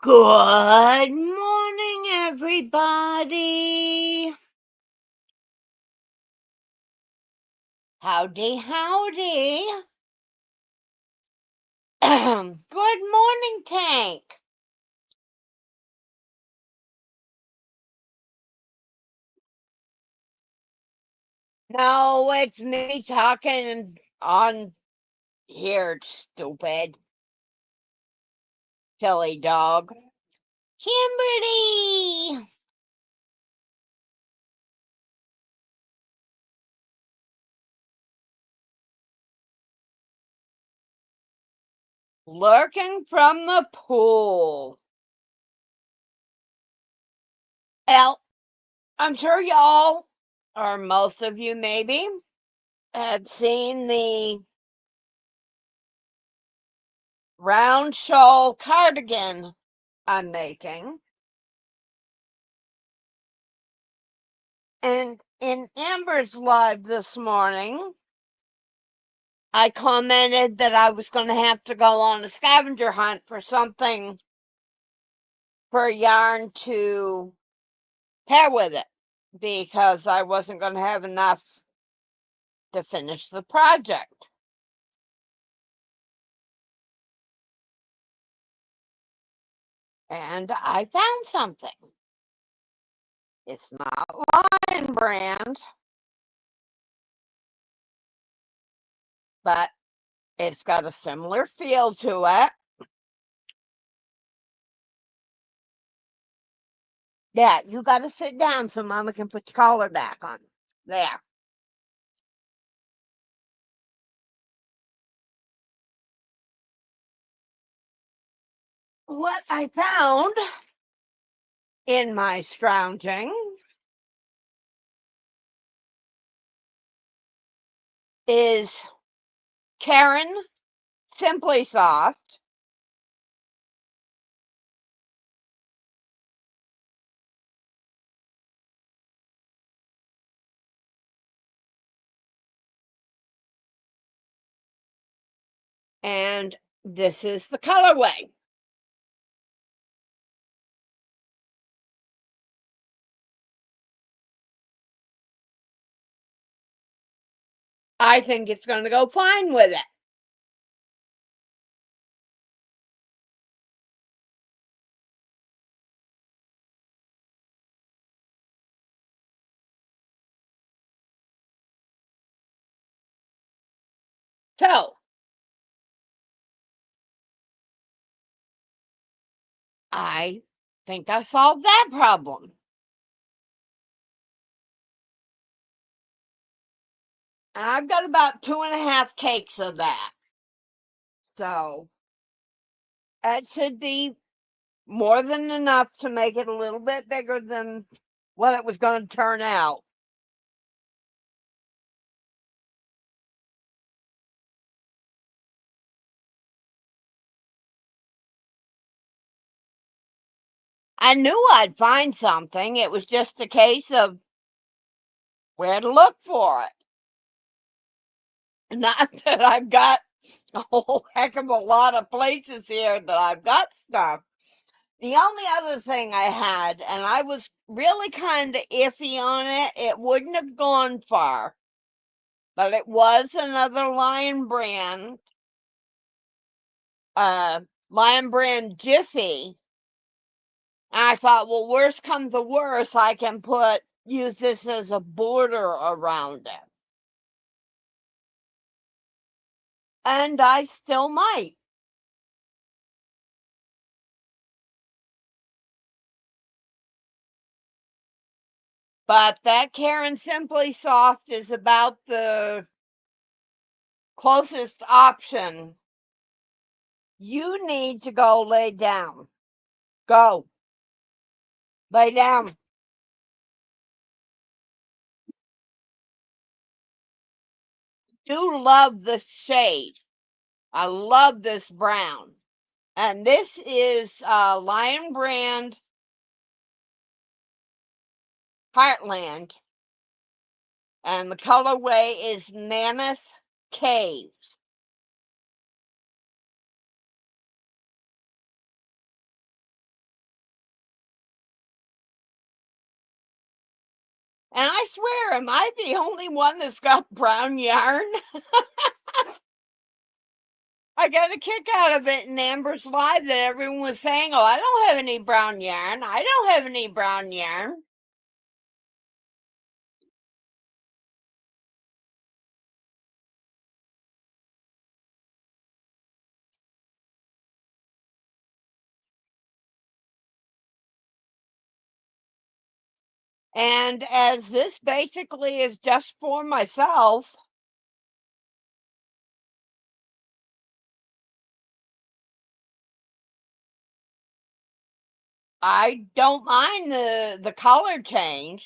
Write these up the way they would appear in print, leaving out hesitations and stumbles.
Good morning, everybody. Howdy, howdy. Good morning, Tank. No, it's me talking on here, stupid. Silly dog. Kimberly! Lurking from the pool. Well, I'm sure y'all, or most of you maybe, have seen the round shawl cardigan I'm making. And in Amber's live this morning, I commented that I was going to have to go on a scavenger hunt for something for a yarn to pair with it because I wasn't going to have enough to finish the project. And I found something. It's not Lion brand, but it's got a similar feel to it. Yeah, you got to sit down so Mama can put your collar back on. There. What I found in my scrounging is Karen Simply Soft. And this is the colorway. I think it's going to go fine with it. So I think I solved that problem. And I've got about 2.5 cakes of that. So it should be more than enough to make it a little bit bigger than what it was going to turn out. I knew I'd find something. It was just a case of where to look for it. Not that I've got a whole heck of a lot of places here that I've got stuff. The only other thing I had, and I was really kind of iffy on it, it wouldn't have gone far, but it was another Lion Brand Jiffy. And I thought, well, worst comes to worst, I can use this as a border around it. And I still might. But that Karen Simply Soft is about the closest option. You need to go lay down. Go. Lay down. Do love this shade. I love this brown. And this is Lion Brand Heartland. And the colorway is Mammoth Caves. And I swear, am I the only one that's got brown yarn? I got a kick out of it in Amber's Live that everyone was saying, "Oh, I don't have any brown yarn. I don't have any brown yarn." And as this basically is just for myself, I don't mind the color change.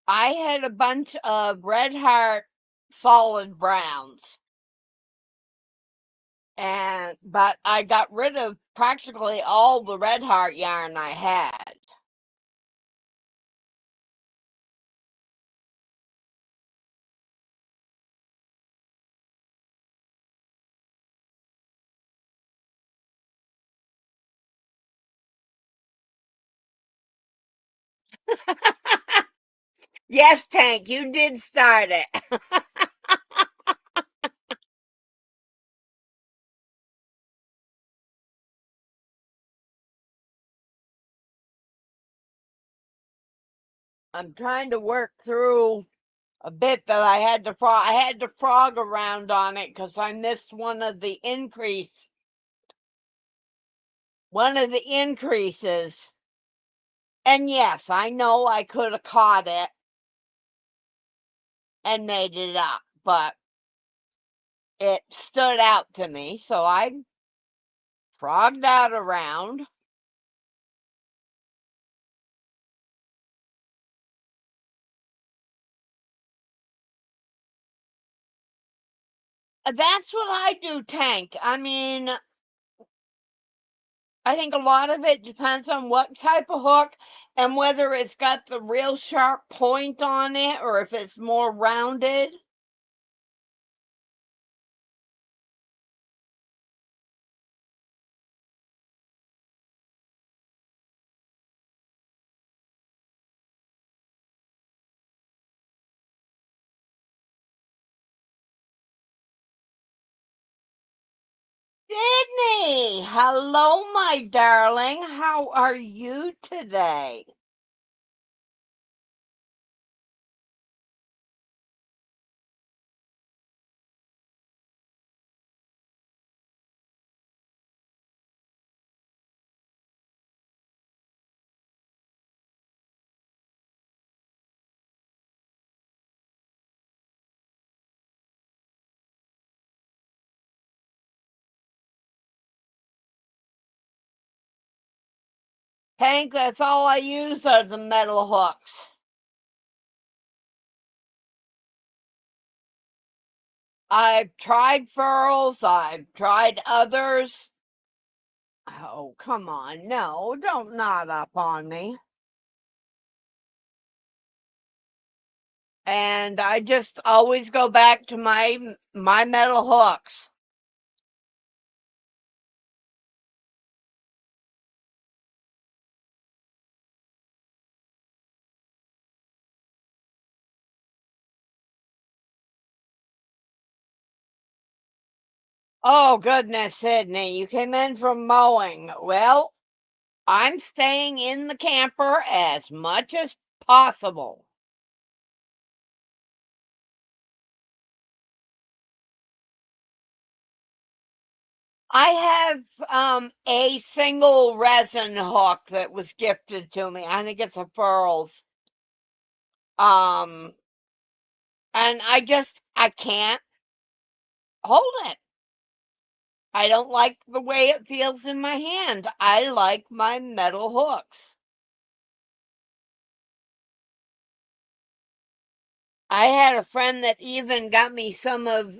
I had a bunch of Red Heart solid browns, but I got rid of practically all the Red Heart yarn I had. Yes, Tank, you did start it. I'm trying to work through a bit that I had to frog around on it because I missed one of the increases. And yes, I know I could have caught it and made it up, but it stood out to me, so I frogged out around. That's what I do, Tank. I mean, I think a lot of it depends on what type of hook and whether it's got the real sharp point on it or if it's more rounded. Sydney, hello, my darling. How are you today? Hank, that's all I use are the metal hooks. I've tried furls, I've tried others. Oh, come on. No, don't knot up on me. And I just always go back to my metal hooks. Oh, goodness, Sydney, you came in from mowing. Well, I'm staying in the camper as much as possible. I have a single resin hook that was gifted to me. I think it's a Furls. Um, and I can't hold it. I don't like the way it feels in my hand. I like my metal hooks. I had a friend that even got me some of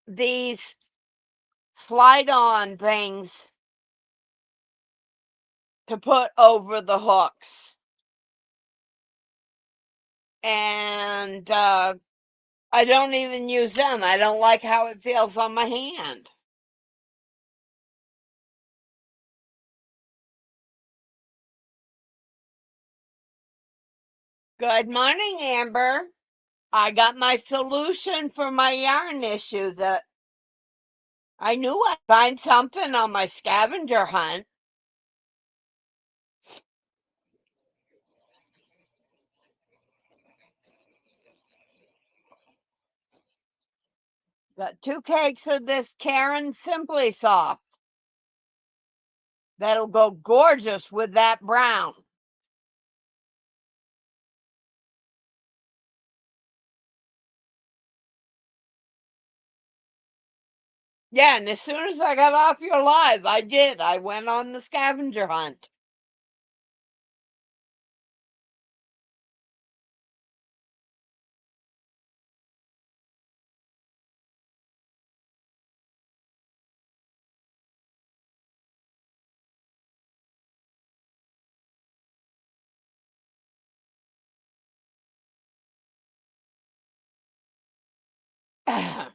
these slide on things to put over the hooks. And I don't even use them. I don't like how it feels on my hand. Good morning, Amber. I got my solution for my yarn issue that I knew I'd find something on my scavenger hunt. Got 2 cakes of this Karen Simply Soft. That'll go gorgeous with that brown. Yeah, and as soon as I got off your live, I did. I went on the scavenger hunt. I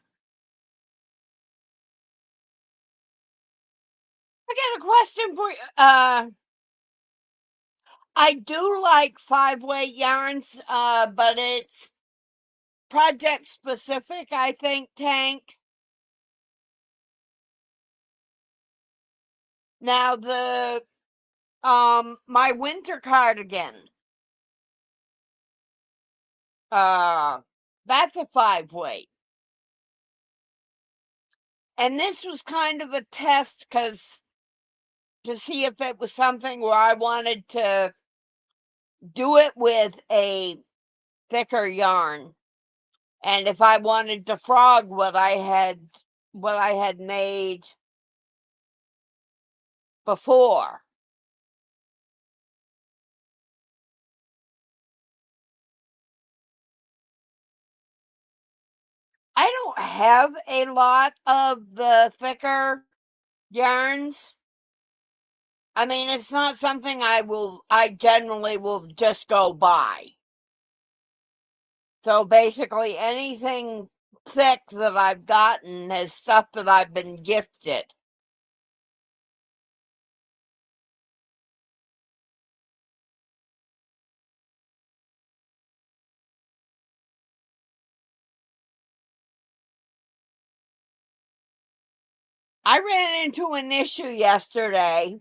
got a question for you. I do like 5-weight yarns, but it's project specific, I think, Tank. Now the my winter cardigan, uh that's a 5-weight. And this was kind of a test because to see if it was something where I wanted to do it with a thicker yarn and if I wanted to frog what I had made before. I don't have a lot of the thicker yarns. I mean, it's not something I generally will just go buy. So basically anything thick that I've gotten is stuff that I've been gifted. I ran into an issue yesterday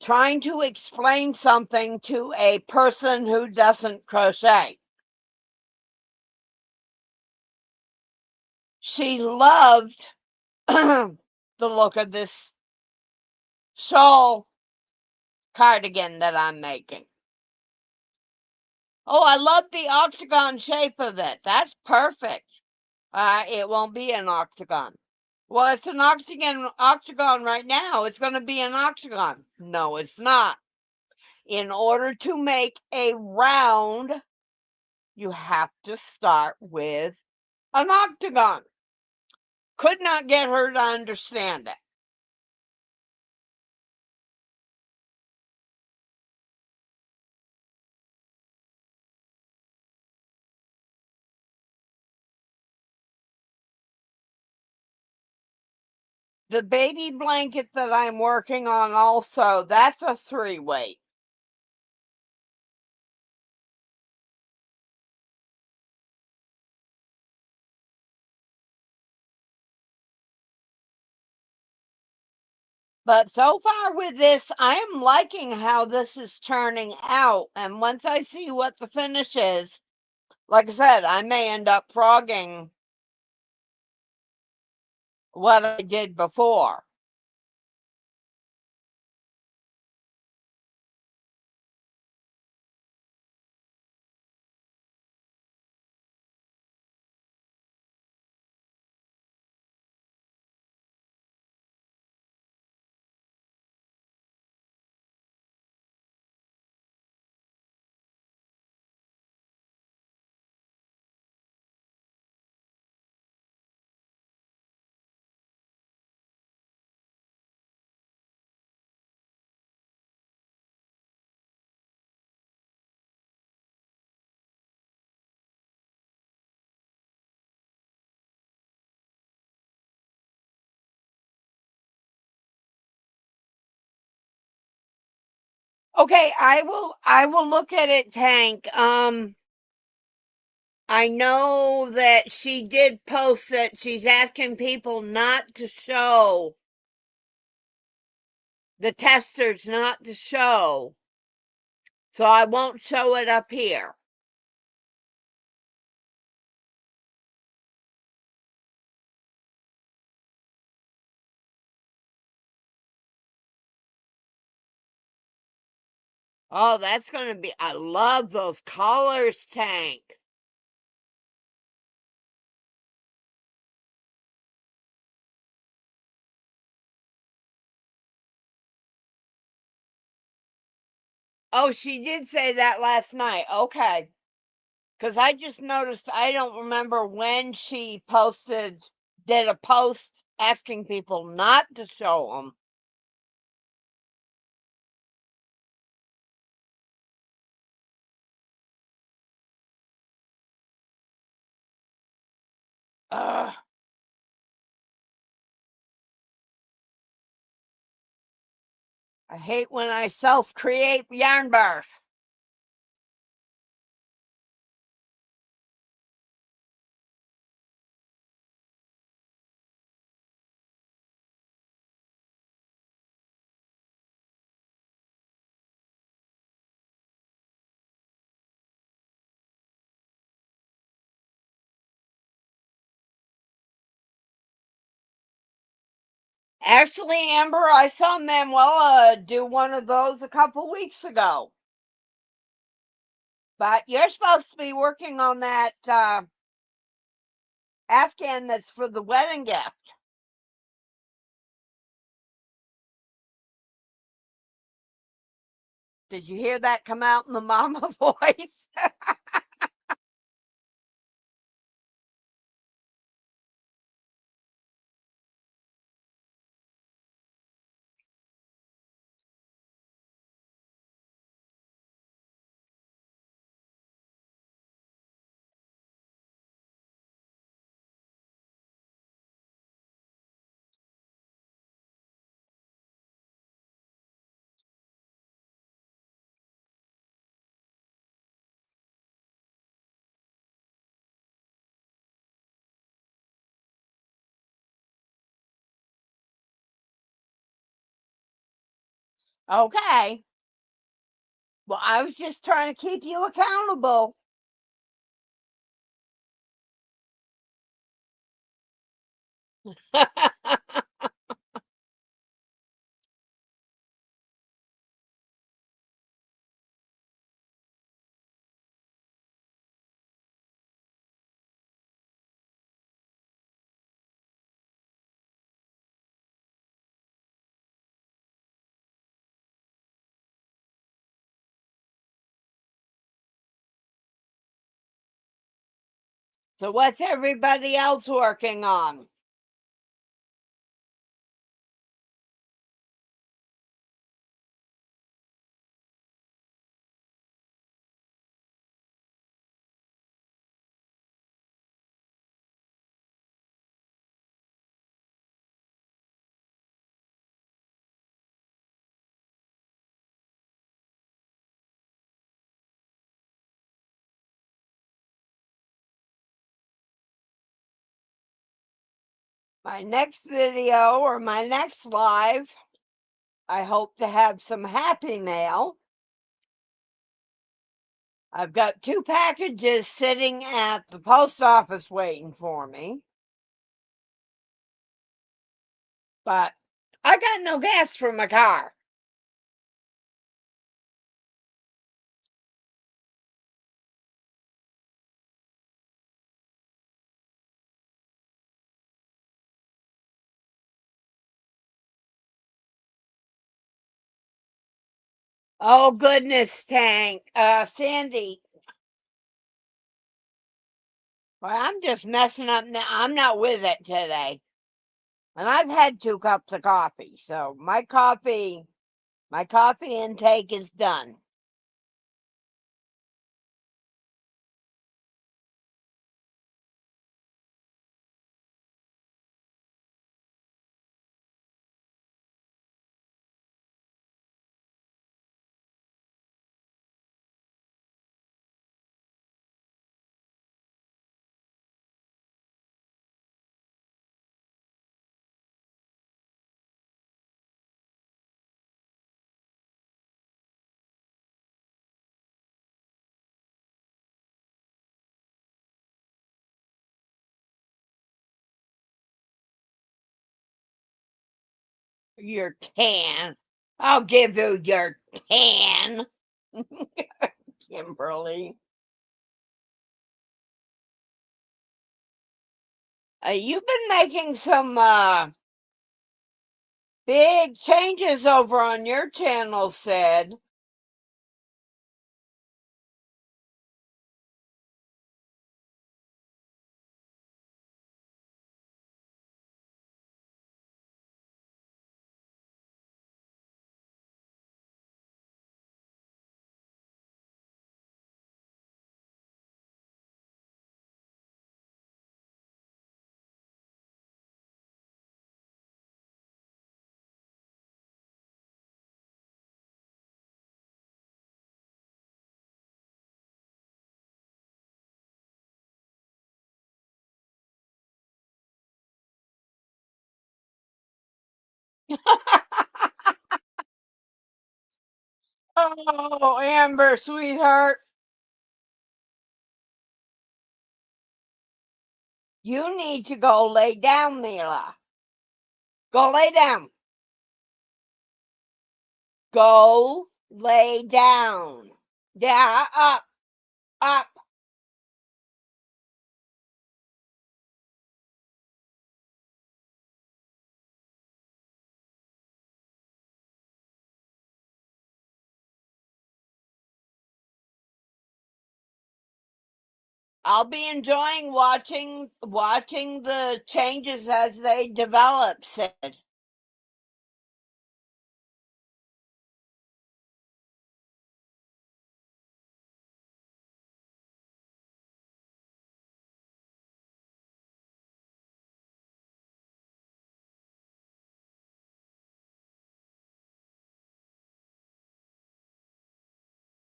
trying to explain something to a person who doesn't crochet. She loved the look of this shawl cardigan that I'm making. Oh, I love the octagon shape of it. That's perfect. It won't be an octagon. Well, it's an octagon right now. It's going to be an octagon. No, it's not. In order to make a round, you have to start with an octagon. Could not get her to understand it. The baby blanket that I'm working on also, that's a 3-weight. But so far with this, I am liking how this is turning out. And once I see what the finish is, like I said, I may end up frogging what I did before. Okay, I will look at it, Tank. I know that she did post that she's asking people not to show the testers not to show. So I won't show it up here. Oh, that's going to be, I love those colors, Tank. Oh, she did say that last night. Okay. Because I just noticed, I don't remember when she did a post asking people not to show them. I hate when I self-create yarn bars. Actually, Amber, I saw Manuela do one of those a couple weeks ago. But you're supposed to be working on that Afghan that's for the wedding gift. Did you hear that come out in the mama voice? Okay. Well, I was just trying to keep you accountable. So, what's everybody else working on? My next video or my next live, I hope to have some happy mail. I've got 2 packages sitting at the post office waiting for me. But I got no gas for my car. Oh goodness, Tank. Sandy. Well, I'm just messing up now. I'm not with it today. And I've had 2 cups of coffee, so my coffee intake is done. Your tan. I'll give you your tan. Kimberly. You've been making some big changes over on your channel, Sid. Oh, Amber, sweetheart. You need to go lay down, Mila. Go lay down. Go lay down. Yeah, up, up. I'll be enjoying watching the changes as they develop, Sid.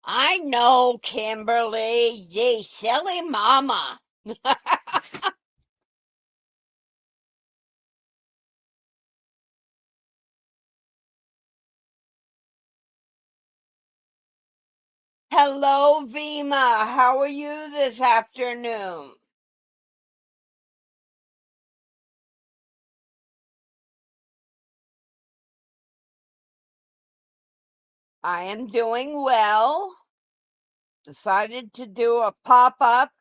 I know, Kimberly, ye silly mama. Hello, Vima. How are you this afternoon? I am doing well. Decided to do a pop-up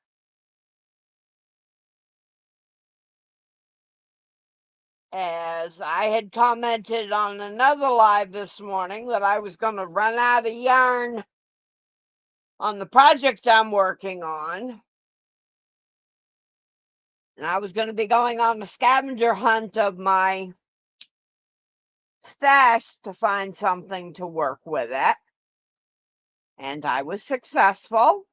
as I had commented on another live this morning that I was going to run out of yarn on the project I'm working on. And I was going to be going on a scavenger hunt of my stash to find something to work with it. And I was successful.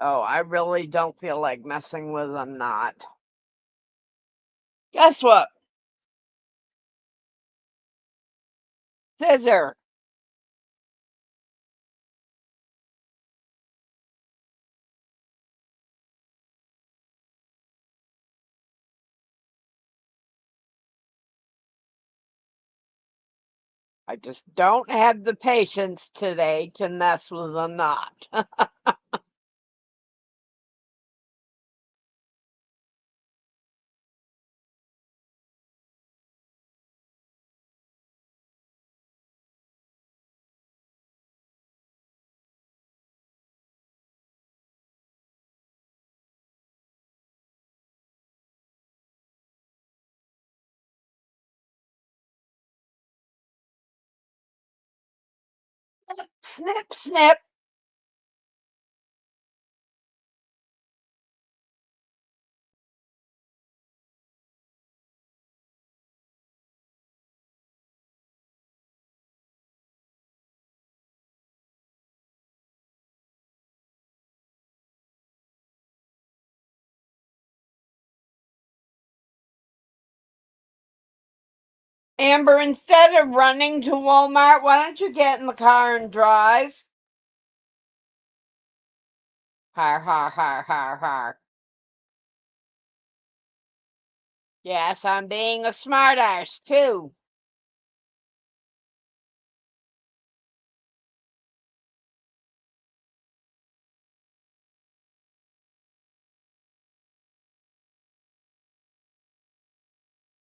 Oh, I really don't feel like messing with a knot. Guess what? Scissor. I just don't have the patience today to mess with a knot. Snip, snip. Amber, instead of running to Walmart, why don't you get in the car and drive? Har, har, har, har, har. Yes, I'm being a smartass, too.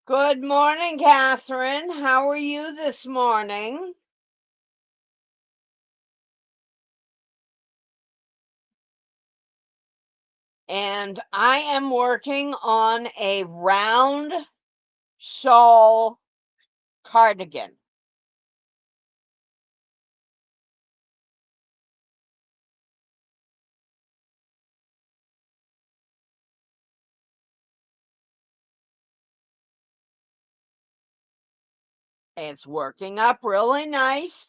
Good morning, Catherine. How are you this morning? And I am working on a round shawl cardigan. It's working up really nice.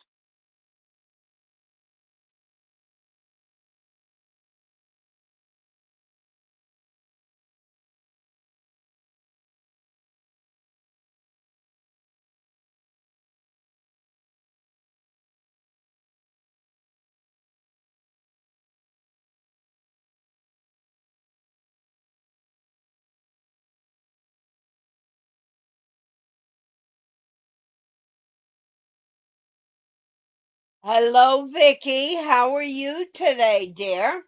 Hello, Vicky. How are you today, dear?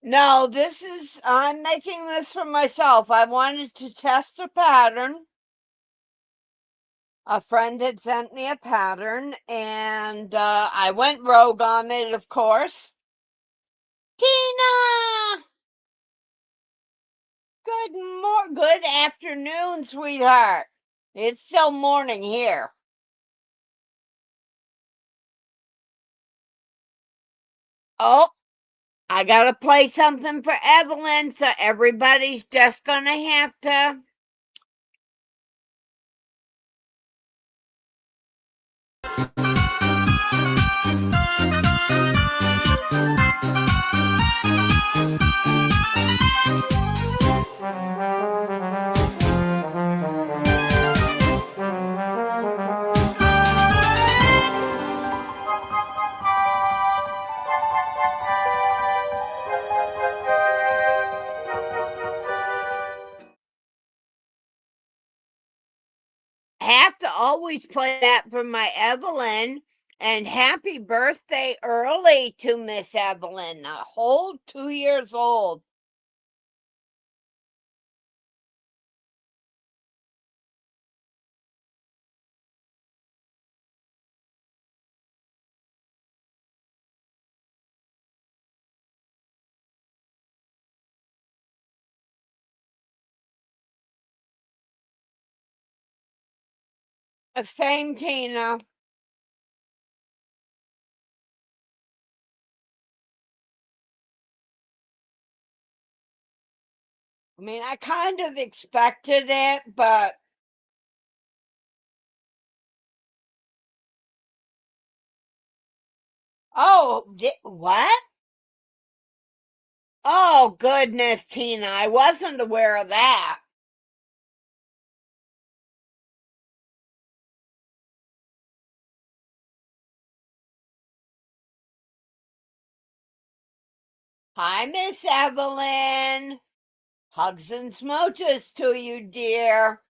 No, I'm making this for myself. I wanted to test a pattern. A friend had sent me a pattern, and I went rogue on it, of course. Tina! Good afternoon, sweetheart. It's still morning here. Oh, I gotta play something for Evelyn, so everybody's just gonna have to. Have to always play that for my Evelyn. And happy birthday early to Miss Evelyn, a whole 2 years old. Same, Tina. I mean, I kind of expected it, but oh, what? Oh, goodness, Tina, I wasn't aware of that. Hi, Miss Evelyn. Hugs and smooches to you, dear.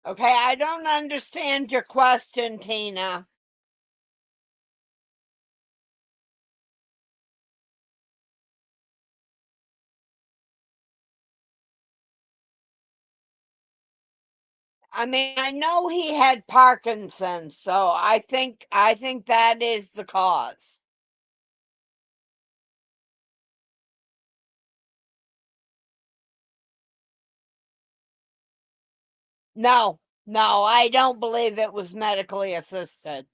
Okay, I don't understand your question, Tina. I mean, I know he had Parkinson's, so I think that is the cause. No, No, I don't believe it was medically assisted.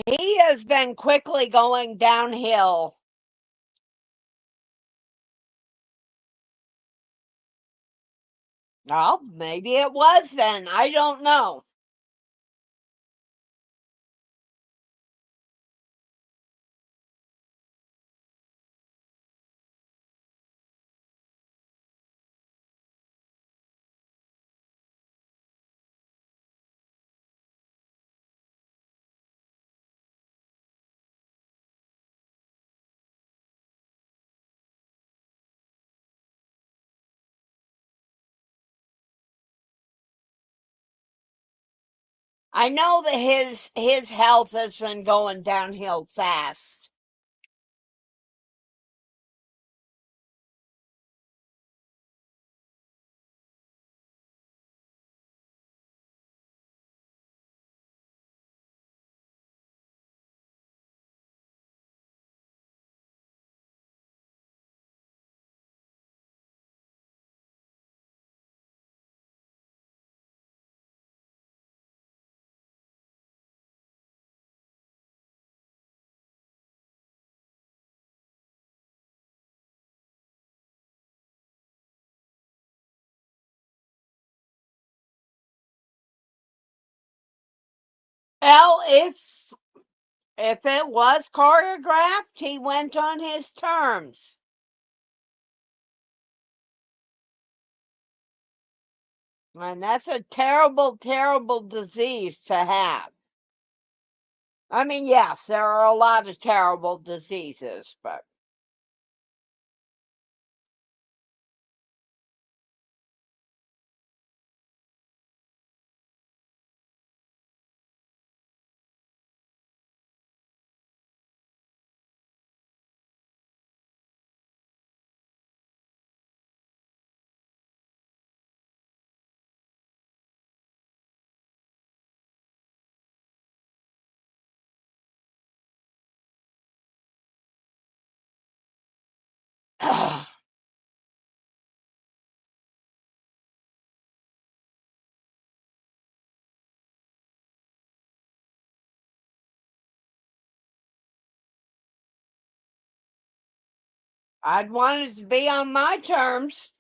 He has been quickly going downhill. Well, maybe it was then. I don't know. I know that his health has been going downhill fast. Well, if it was choreographed, he went on his terms. And that's a terrible, terrible disease to have. I mean, yes, there are a lot of terrible diseases, but I'd want it to be on my terms.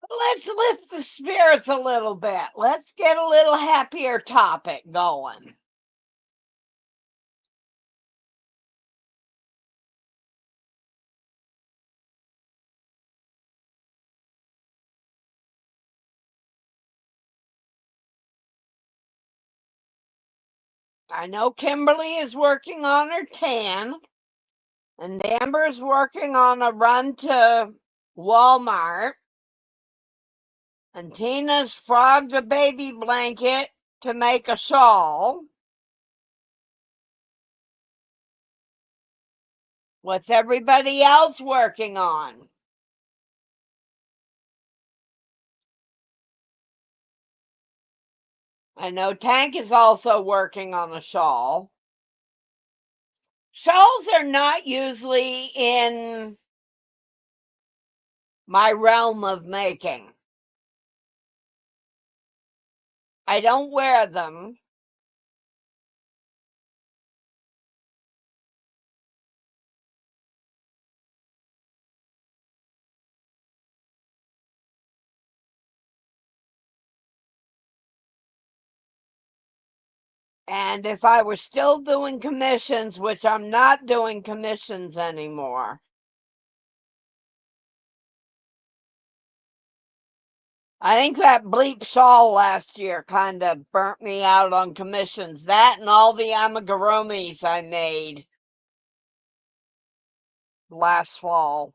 Let's lift the spirits a little bit. Let's get a little happier topic going. I know Kimberly is working on her tan, and Amber's working on a run to Walmart, and Tina's frogged a baby blanket to make a shawl. What's everybody else working on? I know Tank is also working on a shawl. Shawls are not usually in my realm of making. I don't wear them. And if I were still doing commissions, which I'm not doing commissions anymore, I think that bleep shawl last year kind of burnt me out on commissions. That and all the amigurumis I made last fall.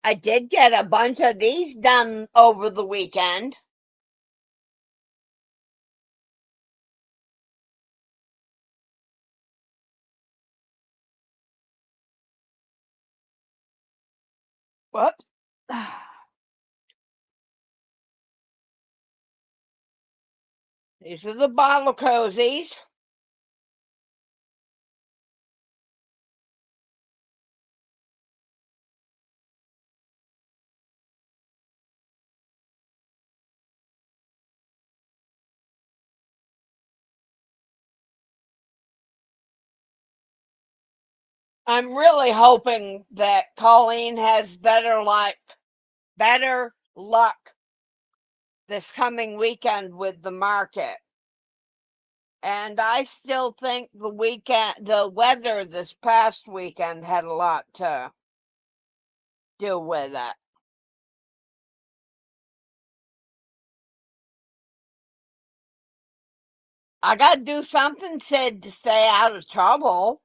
I did get a bunch of these done over the weekend. Whoops. These are the bottle cozies. I'm really hoping that Colleen has better luck this coming weekend with the market. And I still think the weather this past weekend had a lot to do with it. I got to do something, Sid, to stay out of trouble.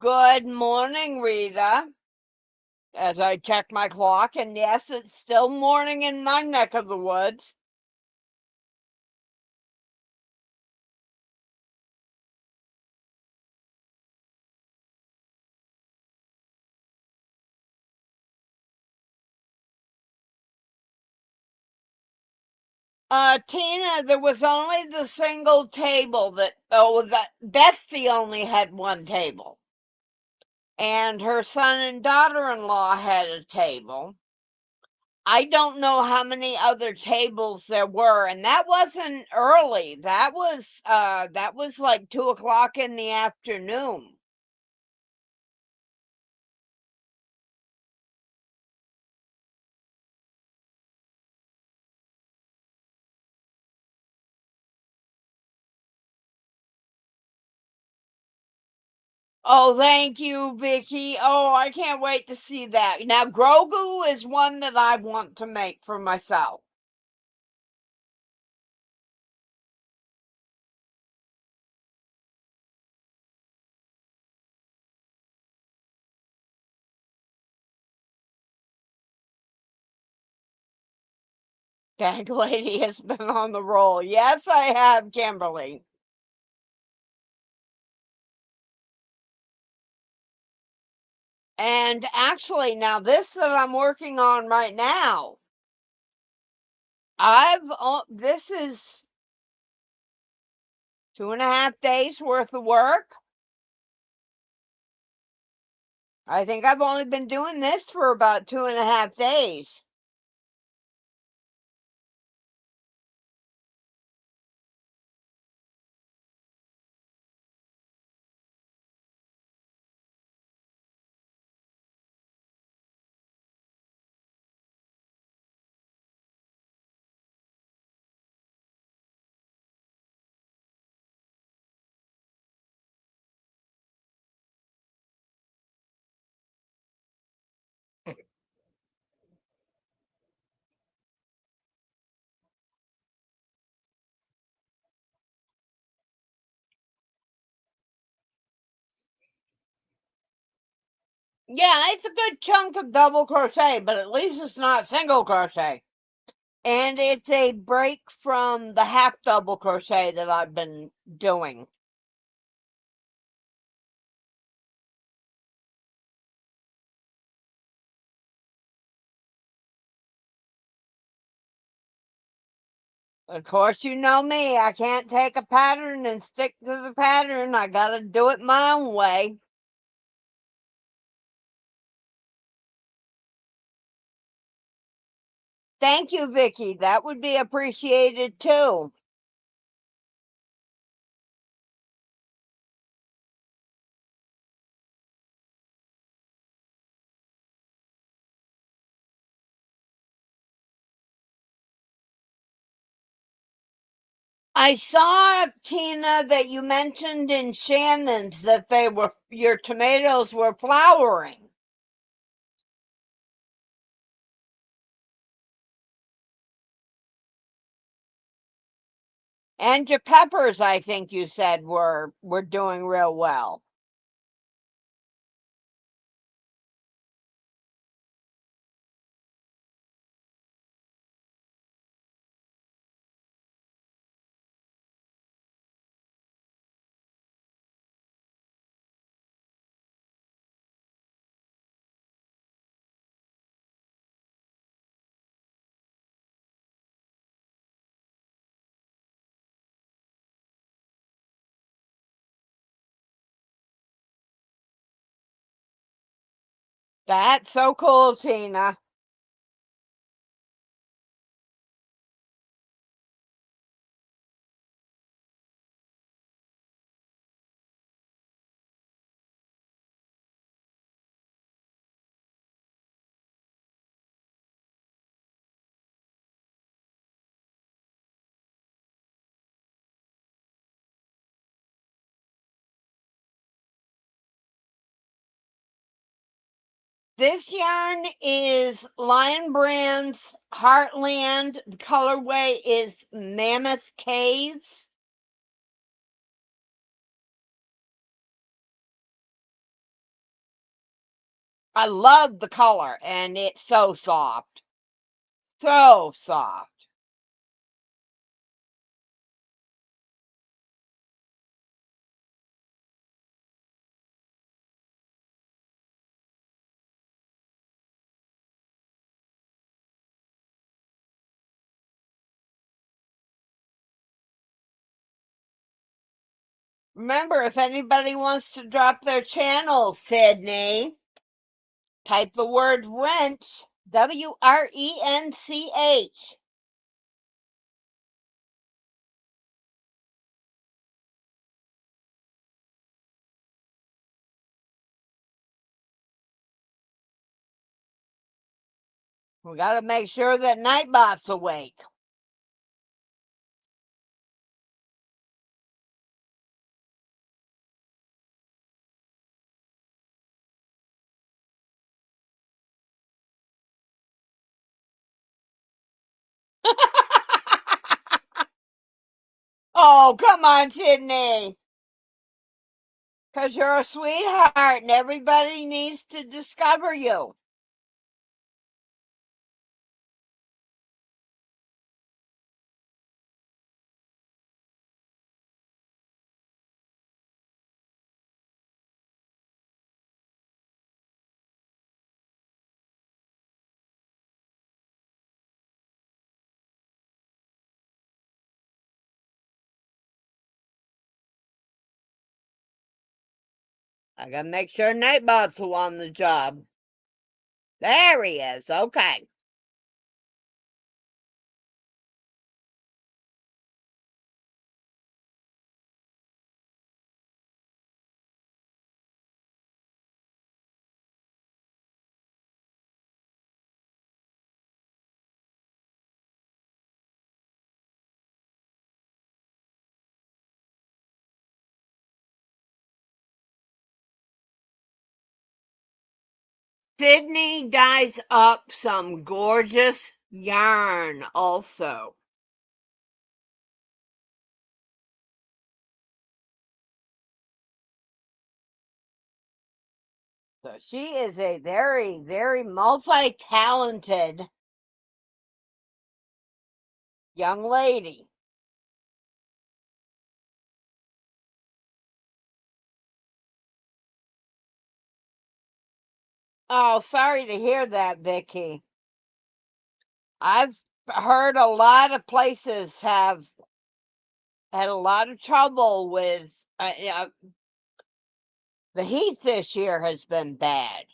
Good morning, Rita. As I check my clock, and yes, it's still morning in my neck of the woods. Tina, there was only the single table that Bestie only had one table. And her son and daughter-in-law had a table. I don't know how many other tables there were, and that wasn't early. That was like 2 o'clock in the afternoon. Oh, thank you, Vicky. Oh, I can't wait to see that. Now, Grogu is one that I want to make for myself. Gag lady has been on the roll. Yes, I have, Kimberly. And actually, now this that I'm working on right now, this is 2.5 days worth of work. I think I've only been doing this for about 2.5 days. Yeah, it's a good chunk of double crochet, but at least it's not single crochet. And it's a break from the half double crochet that I've been doing. Of course, you know me. I can't take a pattern and stick to the pattern. I gotta do it my own way. Thank you, Vicky. That would be appreciated too. I saw, Tina, that you mentioned in Shannon's that your tomatoes were flowering. And your peppers, I think you said, were doing real well. That's so cool, Tina. This yarn is Lion Brand's Heartland. The colorway is Mammoth Caves. I love the color, and it's so soft. So soft. Remember, if anybody wants to drop their channel, Sydney, type the word wrench, WRENCH. We got to make sure that Nightbot's awake. Oh, come on, Sydney. Because you're a sweetheart and everybody needs to discover you. I got to make sure Nightbot's on the job. There he is. Okay. Sydney dyes up some gorgeous yarn also. So she is a very, very multi-talented young lady. Oh, sorry to hear that, Vicky. I've heard a lot of places have had a lot of trouble with the heat this year has been bad.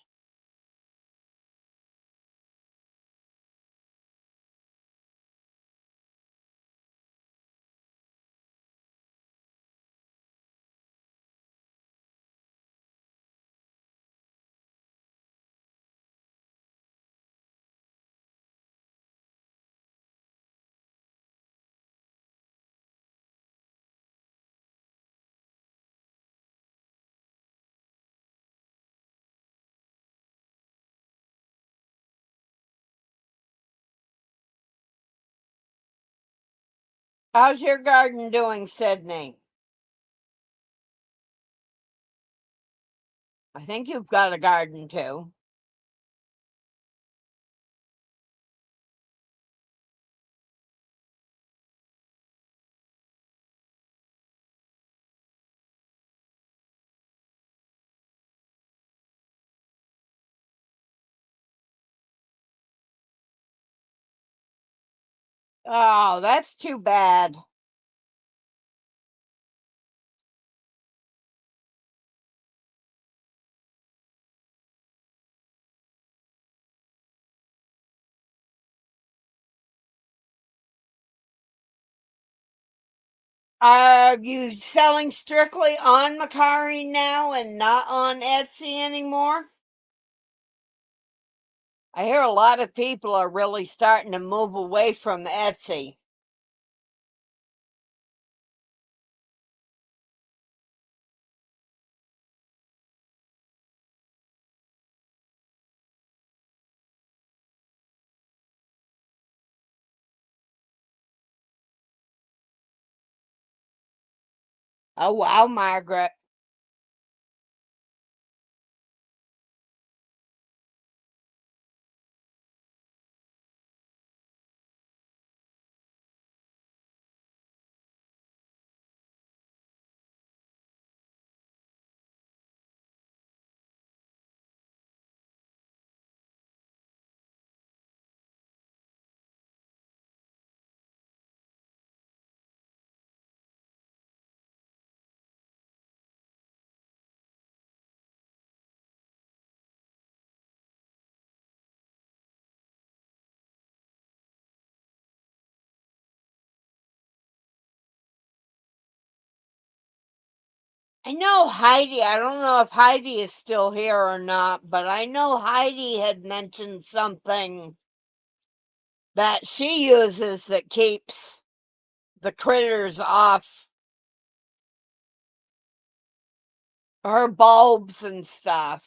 How's your garden doing, Sydney? I think you've got a garden too. Oh, that's too bad. Are you selling strictly on Macari now and not on Etsy anymore? I hear a lot of people are really starting to move away from Etsy. Oh, wow, Margaret. I know Heidi, I don't know if Heidi is still here or not, but I know Heidi had mentioned something that she uses that keeps the critters off her bulbs and stuff.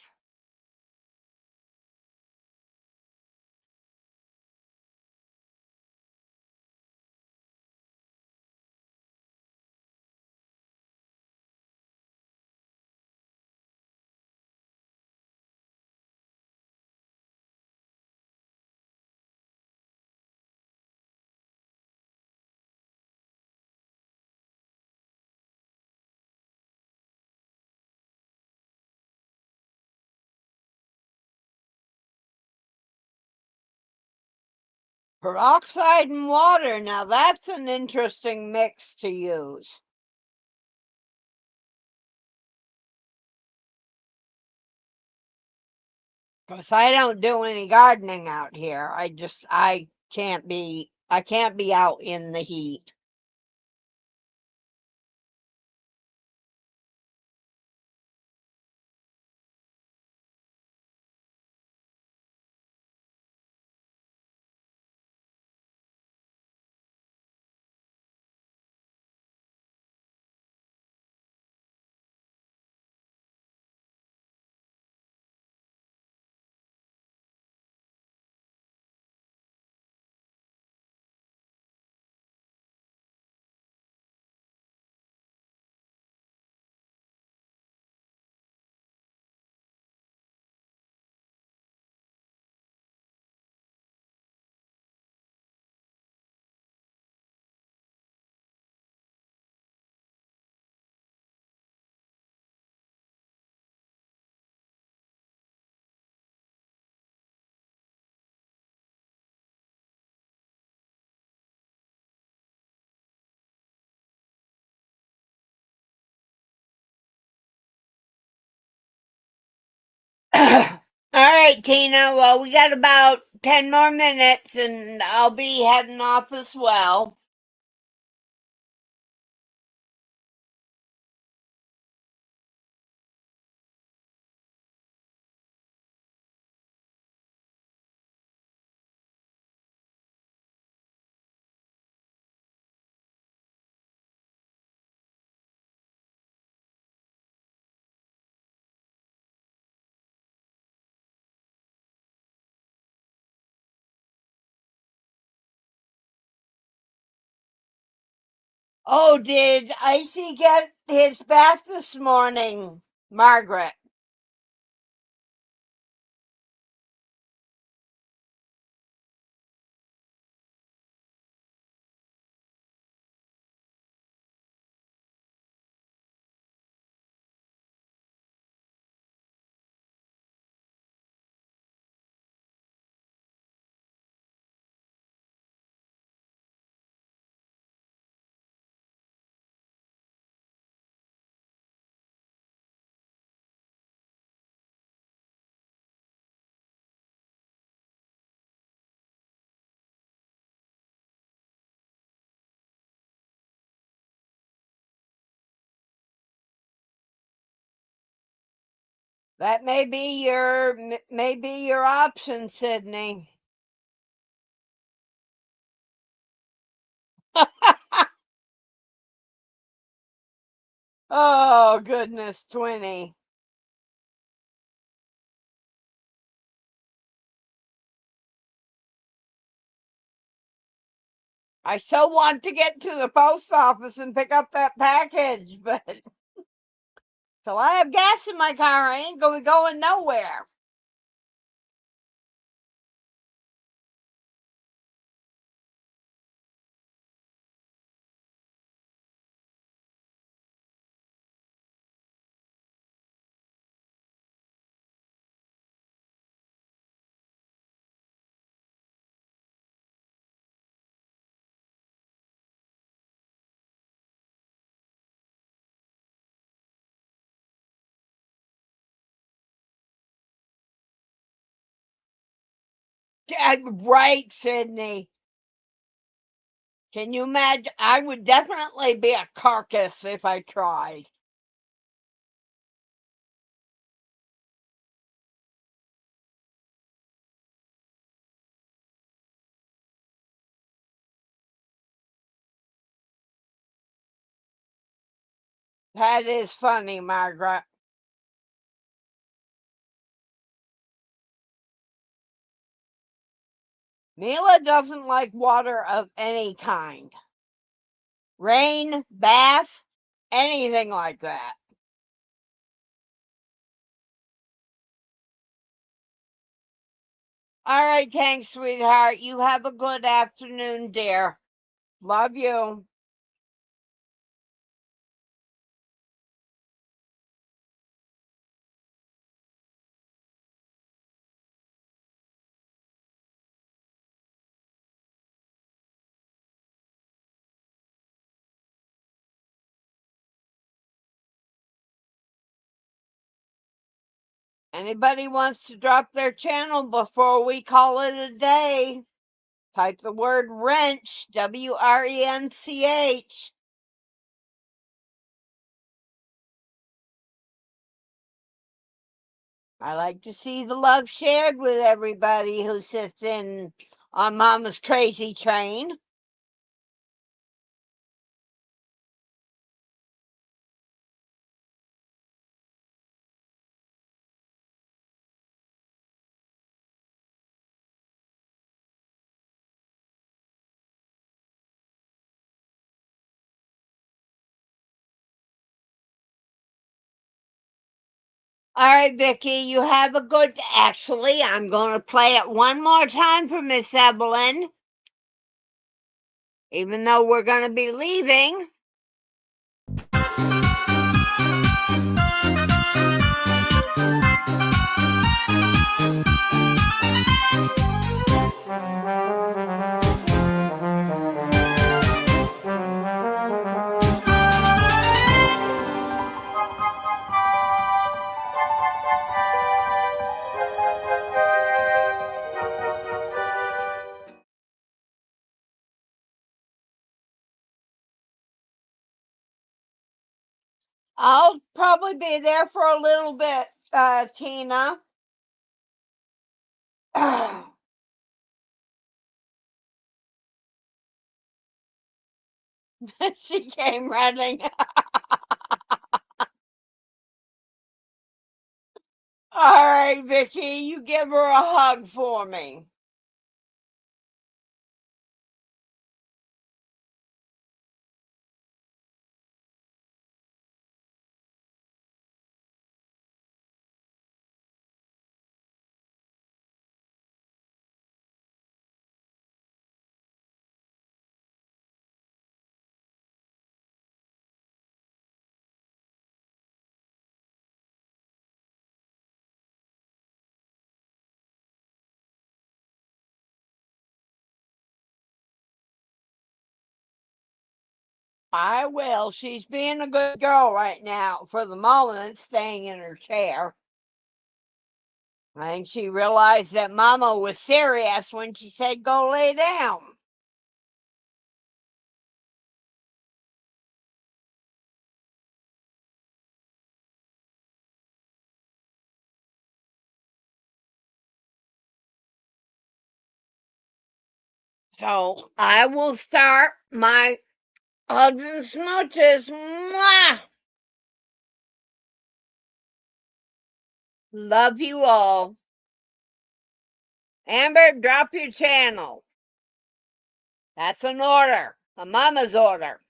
Peroxide and water, now that's an interesting mix to use. Because I don't do any gardening out here. I can't be out in the heat. All right, Tina. Well, we got about 10 more minutes and I'll be heading off as well. Oh, did Icy get his bath this morning, Margaret? That may be your option, Sydney. Oh, goodness, Twinny. I so want to get to the post office and pick up that package, but till I have gas in my car, I ain't going nowhere. Right, Sydney. Can you imagine? I would definitely be a carcass if I tried. That is funny, Margaret. Mila doesn't like water of any kind. Rain, bath, anything like that. All right, thanks, sweetheart. You have a good afternoon, dear. Love you. Anybody wants to drop their channel before we call it a day? Type the word wrench, WRENCH. I like to see the love shared with everybody who sits in on Mama's crazy train. All right, Vicky, you have a good. Actually, I'm going to play it one more time for Miss Evelyn, even though we're going to be leaving. I'll probably be there for a little bit, Tina. She came running. All right, Vicky, you give her a hug for me. I will. She's being a good girl right now for the moment, staying in her chair. I think she realized that Mama was serious when she said, "Go lay down." So I will start my hugs and smooches. Mwah! Love you all. Amber, drop your channel. That's an order, a mama's order.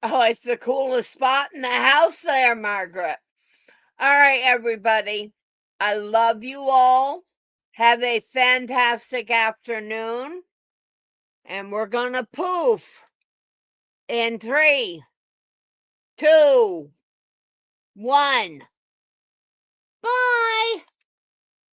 Oh, it's the coolest spot in the house there, Margaret. All right, everybody. I love you all. Have a fantastic afternoon. And we're going to poof in 3, 2, 1.